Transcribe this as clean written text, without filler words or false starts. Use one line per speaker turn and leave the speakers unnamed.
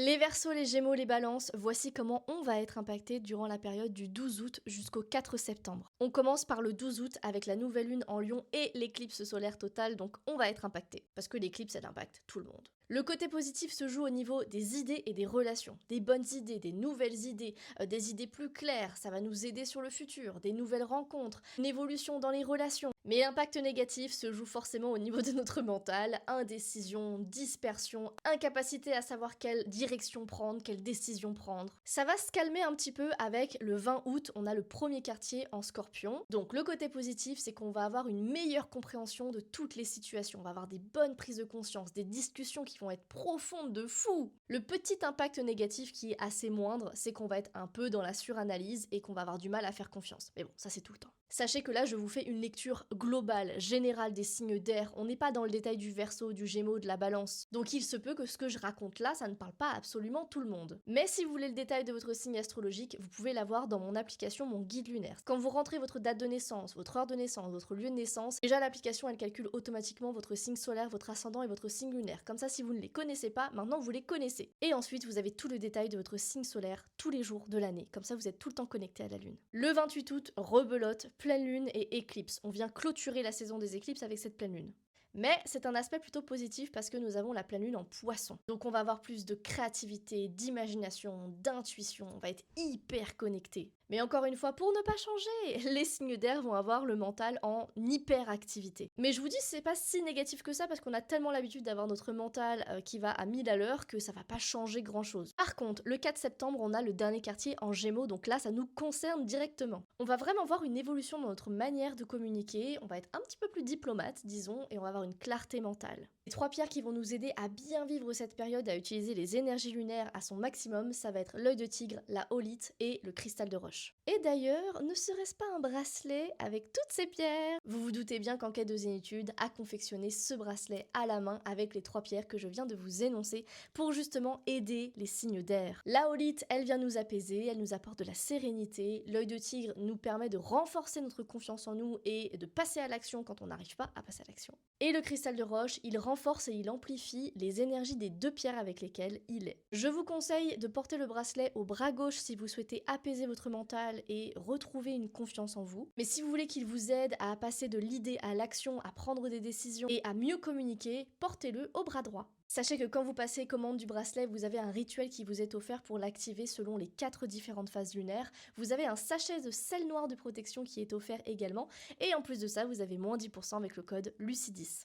Les Verseaux, les Gémeaux, les Balances, voici comment on va être impacté durant la période du 12 août jusqu'au 4 septembre. On commence par le 12 août avec la nouvelle lune en Lion et l'éclipse solaire totale, donc on va être impacté, parce que l'éclipse elle impacte tout le monde. Le côté positif se joue au niveau des idées et des relations, des bonnes idées, des nouvelles idées, des idées plus claires, ça va nous aider sur le futur, des nouvelles rencontres, une évolution dans les relations. Mais l'impact négatif se joue forcément au niveau de notre mental, indécision, dispersion, incapacité à savoir quelle direction prendre, quelle décision prendre. Ça va se calmer un petit peu avec le 20 août, on a le premier quartier en Scorpion. Donc le côté positif, c'est qu'on va avoir une meilleure compréhension de toutes les situations, on va avoir des bonnes prises de conscience, des discussions qui vont être profondes de fou. Le petit impact négatif qui est assez moindre, c'est qu'on va être un peu dans la suranalyse et qu'on va avoir du mal à faire confiance. Mais bon, ça c'est tout le temps. Sachez que là, je vous fais une lecture globale, générale des signes d'air. On n'est pas dans le détail du Verseau, du Gémeaux, de la Balance. Donc il se peut que ce que je raconte là, ça ne parle pas à absolument tout le monde. Mais si vous voulez le détail de votre signe astrologique, vous pouvez l'avoir dans mon application, mon guide lunaire. Quand vous rentrez votre date de naissance, votre heure de naissance, votre lieu de naissance, déjà l'application, elle calcule automatiquement votre signe solaire, votre ascendant et votre signe lunaire. Comme ça, si vous ne les connaissez pas, maintenant vous les connaissez. Et ensuite, vous avez tout le détail de votre signe solaire tous les jours de l'année. Comme ça, vous êtes tout le temps connecté à la Lune. Le 28 août, rebelote, pleine lune et éclipse. On vient clôturer la saison des éclipses avec cette pleine lune. Mais c'est un aspect plutôt positif parce que nous avons la pleine lune en poisson. Donc on va avoir plus de créativité, d'imagination, d'intuition, on va être hyper connecté. Mais encore une fois, pour ne pas changer, les signes d'air vont avoir le mental en hyperactivité. Mais je vous dis, c'est pas si négatif que ça parce qu'on a tellement l'habitude d'avoir notre mental qui va à 1000 à l'heure que ça va pas changer grand chose. Par contre, le 4 septembre, on a le dernier quartier en Gémeaux, donc là, ça nous concerne directement. On va vraiment voir une évolution dans notre manière de communiquer, on va être un petit peu plus diplomate, disons, et on va avoir une clarté mentale. Les 3 pierres qui vont nous aider à bien vivre cette période, à utiliser les énergies lunaires à son maximum, ça va être l'œil de tigre, la holite et le cristal de roche. Et d'ailleurs, ne serait-ce pas un bracelet avec toutes ces pierres? Vous vous doutez bien qu'en quête de zénitude a confectionné ce bracelet à la main avec les 3 pierres que je viens de vous énoncer pour justement aider les signes d'air. La holite, elle vient nous apaiser, elle nous apporte de la sérénité. L'œil de tigre nous permet de renforcer notre confiance en nous et de passer à l'action quand on n'arrive pas à passer à l'action. Et le cristal de roche, il renforce et il amplifie les énergies des 2 pierres avec lesquelles il est. Je vous conseille de porter le bracelet au bras gauche si vous souhaitez apaiser votre mental et retrouver une confiance en vous. Mais si vous voulez qu'il vous aide à passer de l'idée à l'action, à prendre des décisions et à mieux communiquer, portez-le au bras droit. Sachez que quand vous passez commande du bracelet, vous avez un rituel qui vous est offert pour l'activer selon les 4 différentes phases lunaires. Vous avez un sachet de sel noir de protection qui est offert également. Et en plus de ça, vous avez moins 10% avec le code LUCIDIS.